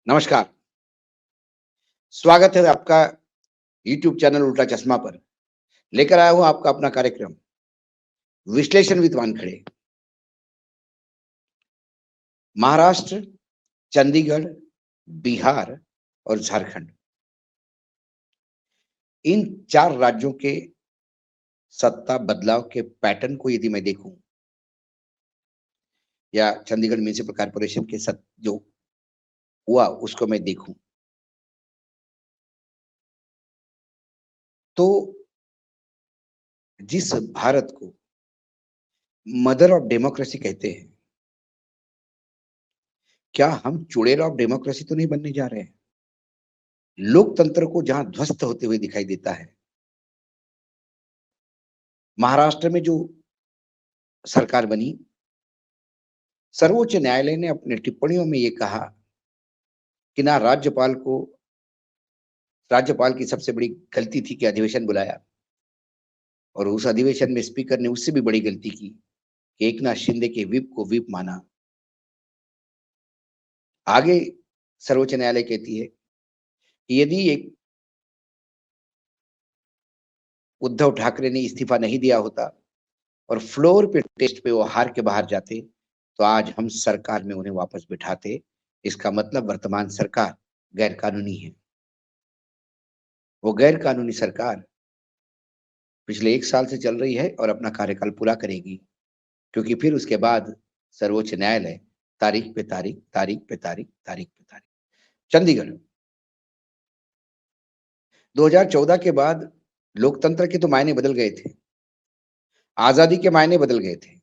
नमस्कार, स्वागत है आपका यूट्यूब चैनल उल्टा चश्मा पर। लेकर आया हूँ आपका अपना कार्यक्रम विश्लेषण विद वानखड़े। महाराष्ट्र, चंडीगढ़, बिहार और झारखंड, इन 4 राज्यों के सत्ता बदलाव के पैटर्न को यदि मैं देखूँ या चंडीगढ़ म्युनिसिपल कॉर्पोरेशन के सत जो हुआ उसको मैं देखूँ, तो जिस भारत को मदर ऑफ डेमोक्रेसी कहते हैं, क्या हम चुड़ैल ऑफ डेमोक्रेसी तो नहीं बनने जा रहे हैं? लोकतंत्र को जहाँ ध्वस्त होते हुए दिखाई देता है, महाराष्ट्र में जो सरकार बनी, सर्वोच्च न्यायालय ने अपने टिप्पणियों में ये कहा कि ना राज्यपाल की सबसे बड़ी गलती थी कि अधिवेशन बुलाया और उस अधिवेशन में स्पीकर ने उससे भी बड़ी गलती की कि एकनाथ शिंदे के व्हिप को व्हिप माना। आगे सर्वोच्च न्यायालय कहती है कि यदि एक उद्धव ठाकरे ने इस्तीफा नहीं दिया होता और फ्लोर पे टेस्ट पे वो हार के बाहर जाते, तो आज हम सरकार में उन्हें वापस बिठाते। इसका मतलब वर्तमान सरकार गैर कानूनी है। वो गैर कानूनी सरकार पिछले 1 साल से चल रही है और अपना कार्यकाल पूरा करेगी, क्योंकि फिर उसके बाद सर्वोच्च न्यायालय तारीख पे तारीख, तारीख पे तारीख, तारीख पे तारीख। चंडीगढ़ 2014 के बाद लोकतंत्र के तो मायने बदल गए थे, आजादी के मायने बदल गए थे,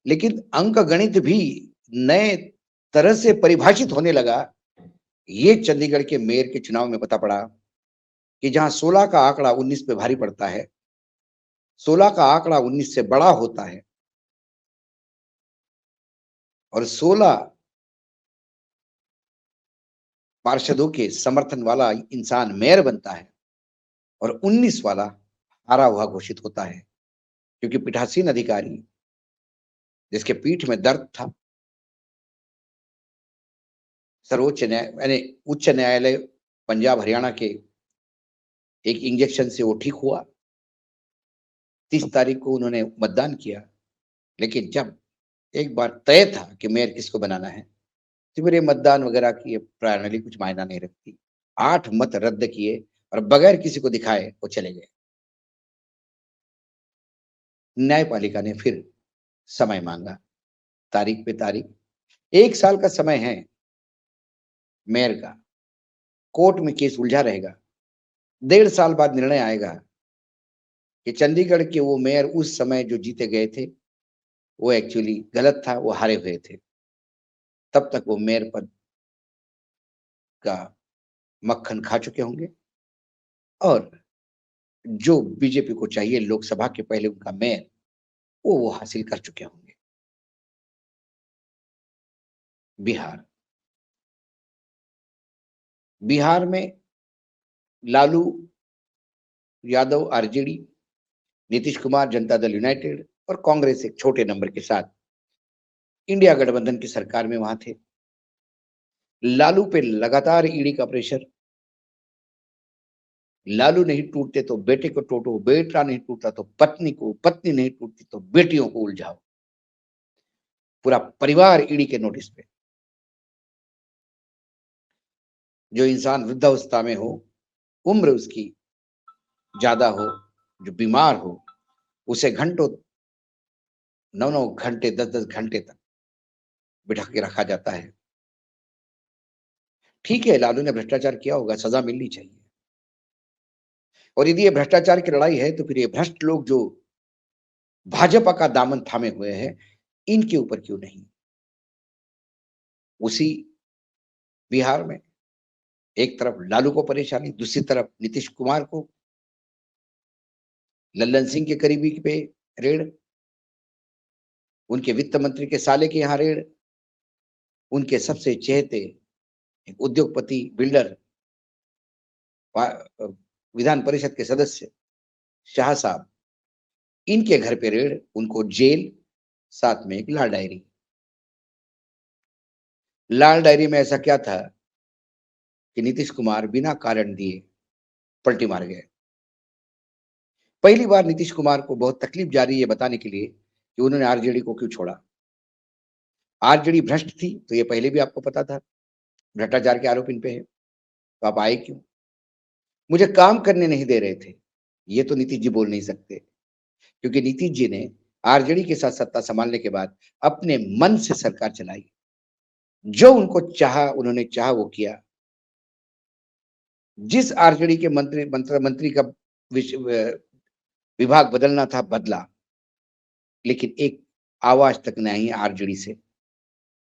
लेकिन अंकगणित भी नए तरह से परिभाषित होने लगा। ये चंडीगढ़ के मेयर के चुनाव में पता पड़ा कि जहां 16 का आंकड़ा 19 पे भारी पड़ता है, 16 का आंकड़ा 19 से बड़ा होता है और 16 पार्षदों के समर्थन वाला इंसान मेयर बनता है और 19 वाला हारा हुआ घोषित होता है, क्योंकि पीठासीन अधिकारी जिसके पीठ में दर्द था, सर्वोच्च न्याय यानी उच्च न्यायालय पंजाब हरियाणा के एक इंजेक्शन से वो ठीक हुआ। 30 तारीख को उन्होंने मतदान किया, लेकिन जब एक बार तय था कि मेयर किसको बनाना है, तो फिर ये मतदान वगैरह की ये प्रणाली कुछ मायना नहीं रखती। 8 मत रद्द किए और बगैर किसी को दिखाए वो चले गए। न्यायपालिका ने फिर समय मांगा, तारीख पे तारीख। 1 साल का समय है मेयर का, कोर्ट में केस उलझा रहेगा। 1.5 साल बाद निर्णय आएगा कि चंडीगढ़ के वो मेयर उस समय जो जीते गए थे, वो एक्चुअली गलत था, वो हारे हुए थे। तब तक वो मेयर पद का मक्खन खा चुके होंगे और जो बीजेपी को चाहिए लोकसभा के पहले उनका मेयर, वो हासिल कर चुके होंगे। बिहार, बिहार में लालू यादव आरजेडी, नीतीश कुमार जनता दल यूनाइटेड और कांग्रेस एक छोटे नंबर के साथ इंडिया गठबंधन की सरकार में वहां थे। लालू पे लगातार ईडी का प्रेशर, लालू नहीं टूटते तो बेटे को टूटो, बेटा नहीं टूटा तो पत्नी को, पत्नी नहीं टूटती तो बेटियों को उलझाओ। पूरा परिवार ईडी के नोटिस पे। जो इंसान वृद्धावस्था में हो, उम्र उसकी ज्यादा हो, जो बीमार हो, उसे घंटों 9-9 घंटे 10-10 घंटे तक बिठा के रखा जाता है। ठीक है, लालू ने भ्रष्टाचार किया होगा, सजा मिलनी चाहिए। और यदि ये भ्रष्टाचार की लड़ाई है, तो फिर ये भ्रष्ट लोग जो भाजपा का दामन थामे हुए हैं, इनके ऊपर क्यों नहीं? उसी बिहार में एक तरफ लालू को परेशानी, दूसरी तरफ नीतीश कुमार को लल्लन सिंह के करीबी पे रेड, उनके वित्त मंत्री के साले के यहाँ रेड, उनके सबसे चहेते एक उद्योगपति बिल्डर विधान परिषद के सदस्य शाह साहब, इनके घर पे रेड, उनको जेल, साथ में एक ला डायरी। लाल डायरी में ऐसा क्या था कि नीतीश कुमार बिना कारण दिए पलटी मार गए। पहली बार नीतीश कुमार को बहुत तकलीफ जा रही है ये बताने के लिए कि उन्होंने आरजेडी को क्यों छोड़ा। आरजेडी भ्रष्ट थी तो ये पहले भी आपको पता था, भ्रष्टाचार के आरोप इन पे है, तो आप आए क्यों? मुझे काम करने नहीं दे रहे थे। ये तो नीतीश जी बोल नहीं सकते, क्योंकि नीतीश जी ने आरजेडी के साथ सत्ता संभालने के बाद अपने मन से सरकार चलाई। जो उनको चाहा उन्होंने चाहा वो किया। जिस आरजेडी के मंत्री का विभाग बदलना था बदला, लेकिन एक आवाज तक नहीं आई आरजेडी से।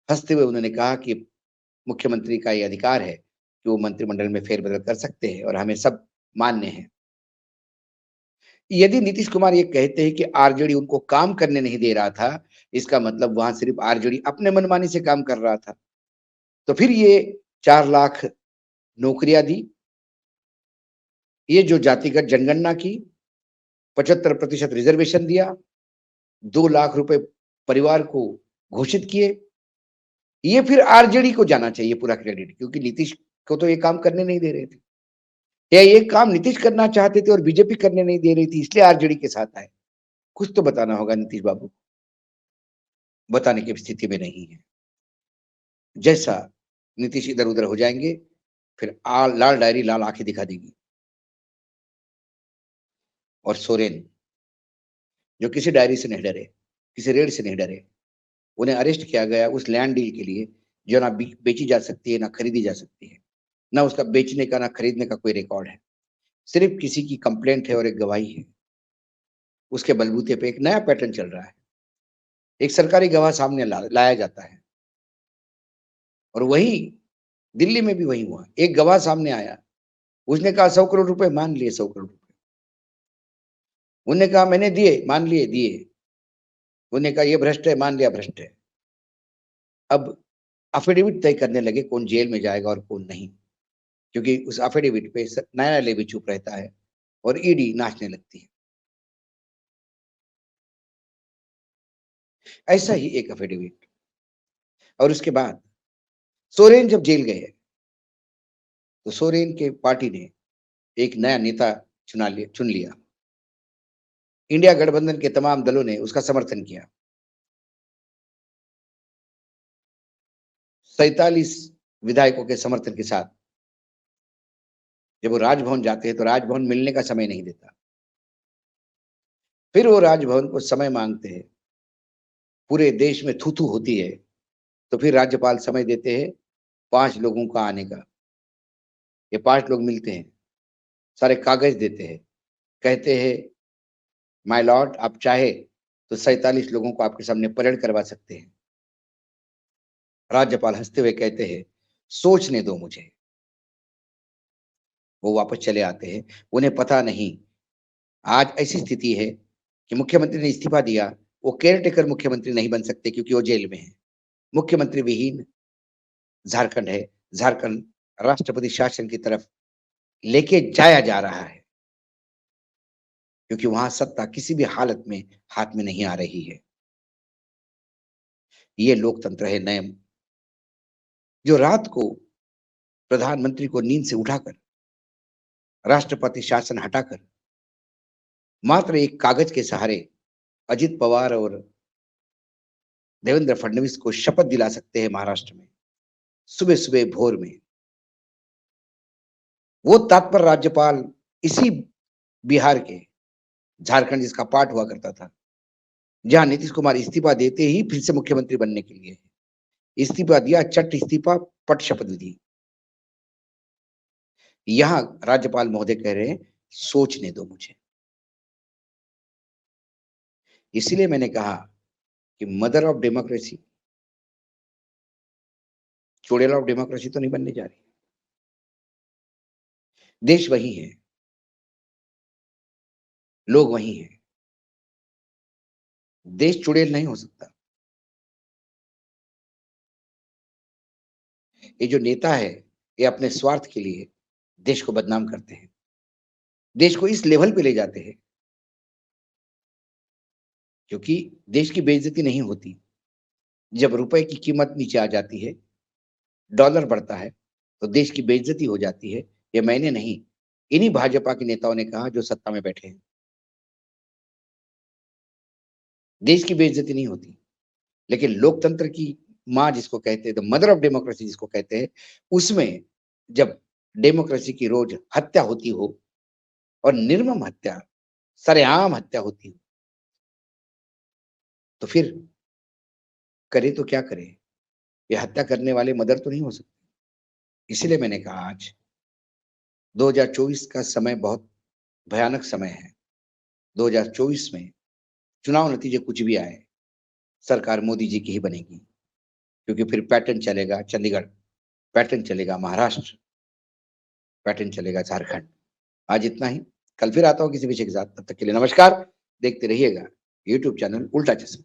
हंसते हुए उन्होंने कहा कि मुख्यमंत्री का ये अधिकार है कि वो मंत्रिमंडल में फेरबदल कर सकते हैं और हमें सब मान्य है। यदि नीतीश कुमार ये कहते हैं कि आरजेडी उनको काम करने नहीं दे रहा था, इसका मतलब वहां सिर्फ आरजेडी अपने मनमानी से काम कर रहा था। तो फिर ये 4 लाख नौकरियां दी, ये जो जातिगत जनगणना की, 75% रिजर्वेशन दिया, 2 लाख रुपए परिवार को घोषित किए, ये फिर आरजेडी को जाना चाहिए पूरा क्रेडिट, क्योंकि नीतीश को तो ये काम करने नहीं दे रहे थे। या ये काम नीतीश करना चाहते थे और बीजेपी करने नहीं दे रही थी, इसलिए आरजेडी के साथ आए। कुछ तो बताना होगा नीतीश बाबू, बताने की स्थिति में नहीं है। जैसा नीतीश इधर-उधर हो जाएँगे, फिर लाल डायरी लाल आँखें दिखा देगी। और सोरेन, जो किसी डायरी से नहीं डरे, किसी रेड से नहीं डरे, उन्हें अरेस्ट किया गया उस लैंड डील के लिए जो ना बेची जा सकती है, ना खरीदी जा सकती है। ना उसका बेचने का, ना खरीदने का कोई रिकॉर्ड है। सिर्फ किसी की कंप्लेंट है और एक गवाही है। उसके बलबूते पे एक नया पैटर्न चल रहा है। एक सरकारी गवाह सामने लाया जाता है और वही दिल्ली में भी वही हुआ। एक गवाह सामने आया, उसने कहा 100 करोड़ रुपए, मान लिए 100 करोड़ रुपए। उन्होंने कहा मैंने दिए, मान लिए दिए। उन्होंने कहा ये भ्रष्ट है, मान लिया भ्रष्ट है। अब एफिडेविट तय करने लगे कौन जेल में जाएगा और कौन नहीं, क्योंकि उस एफिडेविट पे न्यायालय भी चुप रहता है और ईडी नाचने लगती है। ऐसा ही एक एफिडेविट। और उसके बाद सोरेन जब जेल गए तो सोरेन के पार्टी ने एक नया नेता चुन लिया। इंडिया गठबंधन के तमाम दलों ने उसका समर्थन किया। 47 विधायकों के समर्थन के साथ जब वो राजभवन जाते हैं तो राजभवन मिलने का समय नहीं देता। फिर वो राजभवन को समय मांगते हैं, पूरे देश में थू-थू होती है, तो फिर राज्यपाल समय देते हैं 5 लोगों का आने का। ये 5 लोग मिलते हैं, सारे कागज देते हैं, कहते हैं माय लॉर्ड आप चाहे तो 47 लोगों को आपके सामने परेड करवा सकते हैं। राज्यपाल हंसते हुए कहते हैं सोचने दो मुझे। वो वापस चले आते हैं। उन्हें पता नहीं आज ऐसी स्थिति है कि मुख्यमंत्री ने इस्तीफा दिया, वो केयरटेकर मुख्यमंत्री नहीं बन सकते क्योंकि वो जेल में है। मुख्यमंत्री विहीन झारखंड है। झारखंड राष्ट्रपति शासन की तरफ लेके जाया जा रहा है, क्योंकि वहां सत्ता किसी भी हालत में हाथ में नहीं आ रही है। ये लोकतंत्र है नयम, जो रात को प्रधानमंत्री को नींद से उठाकर, राष्ट्रपति शासन हटाकर, मात्र एक कागज के सहारे अजित पवार और देवेंद्र फडणवीस को शपथ दिला सकते हैं महाराष्ट्र में, सुबह सुबह भोर में। वो तत्पर राज्यपाल इसी बिहार के, झारखंड जिसका पार्ट हुआ करता था, जहां नीतीश कुमार इस्तीफा देते ही फिर से मुख्यमंत्री बनने के लिए इस्तीफा दिया, चट इस्तीफा, पट शपथ विधि। यहां राज्यपाल महोदय कह रहे हैं सोचने दो मुझे। इसलिए मैंने कहा कि मदर ऑफ डेमोक्रेसी चुड़ैल ऑफ डेमोक्रेसी तो नहीं बनने जा रही। देश वही है, लोग वही हैं। देश चुड़ैल नहीं हो सकता। ये जो नेता है, ये अपने स्वार्थ के लिए देश को बदनाम करते हैं, देश को इस लेवल पे ले जाते हैं, क्योंकि देश की बेइज्जती नहीं होती जब रुपए की कीमत नीचे आ जाती है, डॉलर बढ़ता है तो देश की बेइज्जती हो जाती है। ये मैंने नहीं, इन्हीं भाजपा के नेताओं ने कहा जो सत्ता में बैठे हैं। देश की बेइज्जती नहीं होती, लेकिन लोकतंत्र की माँ जिसको कहते हैं, द मदर ऑफ डेमोक्रेसी जिसको कहते हैं, उसमें जब डेमोक्रेसी की रोज हत्या होती हो और निर्मम हत्या, सरेआम हत्या होती हो, तो फिर करे तो क्या करे? ये हत्या करने वाले मदर तो नहीं हो सकते। इसीलिए मैंने कहा आज 2024 का समय बहुत भयानक समय है। 2024 में चुनाव नतीजे कुछ भी आए, सरकार मोदी जी की ही बनेगी, क्योंकि फिर पैटर्न चलेगा चंडीगढ़, पैटर्न चलेगा महाराष्ट्र, पैटर्न चलेगा झारखंड। आज इतना ही, कल फिर आता हूँ किसी विषय के साथ, तब तक के लिए नमस्कार। देखते रहिएगा यूट्यूब चैनल उल्टा चश्मा।